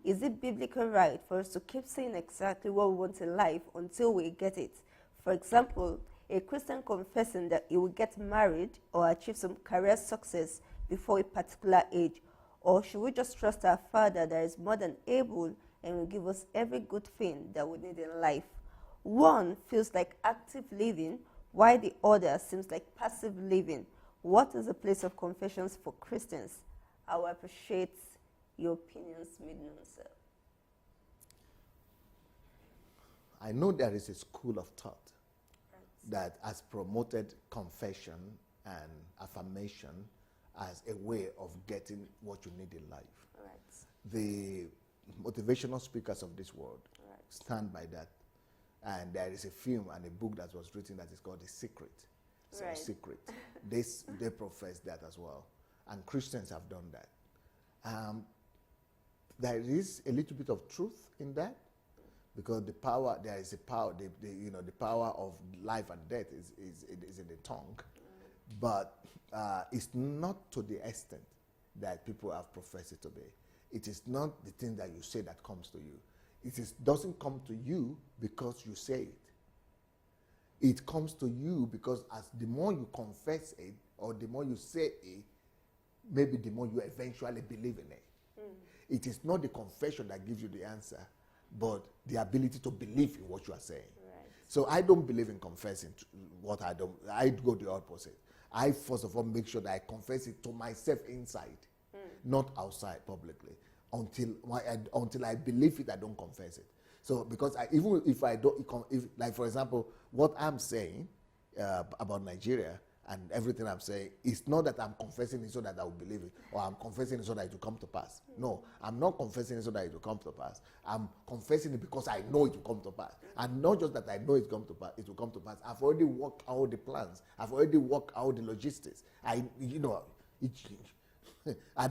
Is it biblical right for us to keep saying exactly what we want in life until we get it? For example, a Christian confessing that he will get married or achieve some career success before a particular age, or should we just trust our Father that is more than able and will give us every good thing that we need in life? One feels like active living, while the other seems like passive living. What is the place of confessions for Christians? I will appreciate your opinions made known, sir. I know there is a school of thought that has promoted confession and affirmation as a way of getting what you need in life. Right. The motivational speakers of this world stand by that. And there is a film and a book that was written that is called The Secret. So Secret. They profess that as well. And Christians have done that. There is a little bit of truth in that, because there is a power, the power of life and death is in the tongue. But it's not to the extent that people have professed it to be. It is not the thing that you say that comes to you. It doesn't come to you because you say it. It comes to you because as the more you confess it, or the more you say it, maybe the more you eventually believe in it. It is not the confession that gives you the answer, but the ability to believe in what you are saying. Right. So I don't believe in confessing what I don't. I go the opposite. I first of all make sure that I confess it to myself inside, not outside publicly. Until I believe it, I don't confess it. So because even if I don't, like for example, what I'm saying about Nigeria and everything I'm saying, it's not that I'm confessing it so that I will believe it, or I'm confessing it so that it will come to pass. No, I'm not confessing it so that it will come to pass. I'm confessing it because I know it will come to pass. And not just that I know it will come to pass. I've already worked out the plans. I've already worked out the logistics. And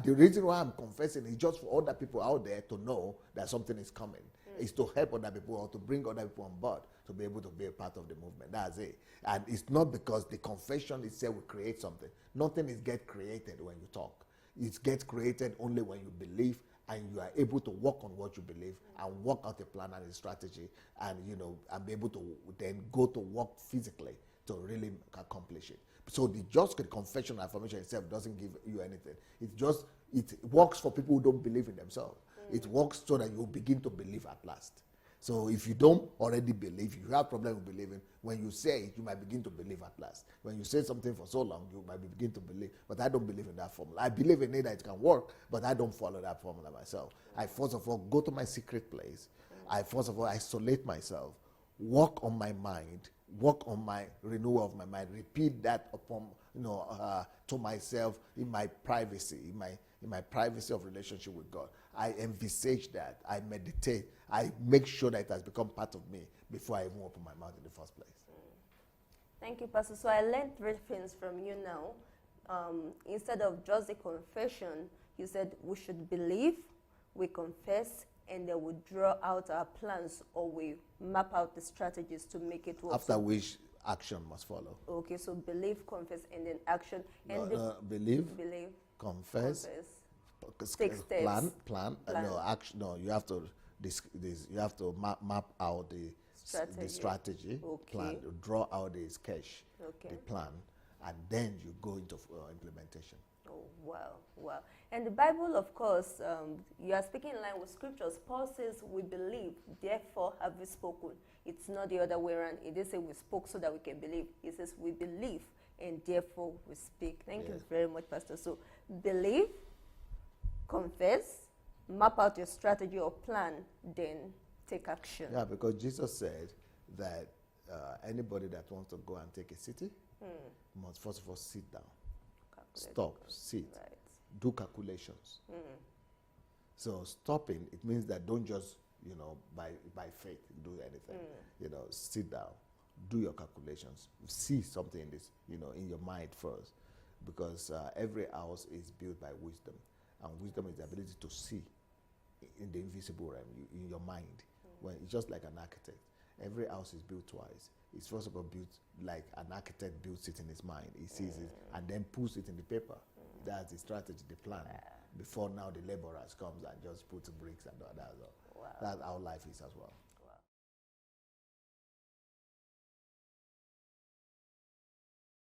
the reason why I'm confessing is just for other people out there to know that something is coming. It's to help other people or to bring other people on board to be able to be a part of the movement. That's it. And it's not because the confession itself will create something. Nothing is get created when you talk. It gets created only when you believe and you are able to work on what you believe and work out a plan and a strategy, and and be able to then go to work physically to really accomplish it. So the confession and affirmation itself doesn't give you anything. It works for people who don't believe in themselves. It works so that you begin to believe at last. So if you don't already believe, if you have problem with believing, when you say it, you might begin to believe at last. When you say something for so long, you might begin to believe. But I don't believe in that formula. I believe in it that it can work, but I don't follow that formula myself. I first of all go to my secret place. I first of all isolate myself, work on my mind, work on my renewal of my mind, repeat that upon to myself in my privacy, in my privacy of relationship with God. I envisage that, I meditate, I make sure that it has become part of me before I even open my mouth in the first place. Thank you, Pastor. So I learned three things from you now. Instead of just a confession, you said we should believe, we confess, and then we draw out our plans, or we map out the strategies to make it work. After which action must follow. Okay, so believe, confess, and then action. And believe, confess, take steps, plan. No, action. No, you have to you have to map out the strategy, plan, draw out the sketch, the plan, and then you go into implementation. Oh, wow. And the Bible, of course, you are speaking in line with scriptures. Paul says, we believe, therefore have we spoken. It's not the other way around. It didn't say we spoke so that we can believe. It says we believe, and therefore we speak. Thank you very much, Pastor. So believe, confess, map out your strategy or plan, then take action. Yeah, because Jesus said that anybody that wants to go and take a city must first of all sit down. Stop, sit, do calculations. So stopping, it means that don't just, by faith do anything. Sit down, do your calculations, see something in this, in your mind first, because every house is built by wisdom, and wisdom is the ability to see in the invisible realm, in your mind. When it's just like an architect. Every house is built twice. It's first of all built like an architect builds it in his mind. He sees it and then puts it in the paper. That's the strategy, the plan. before now the laborers comes and just puts bricks and all that. So Wow. that's how life is as well.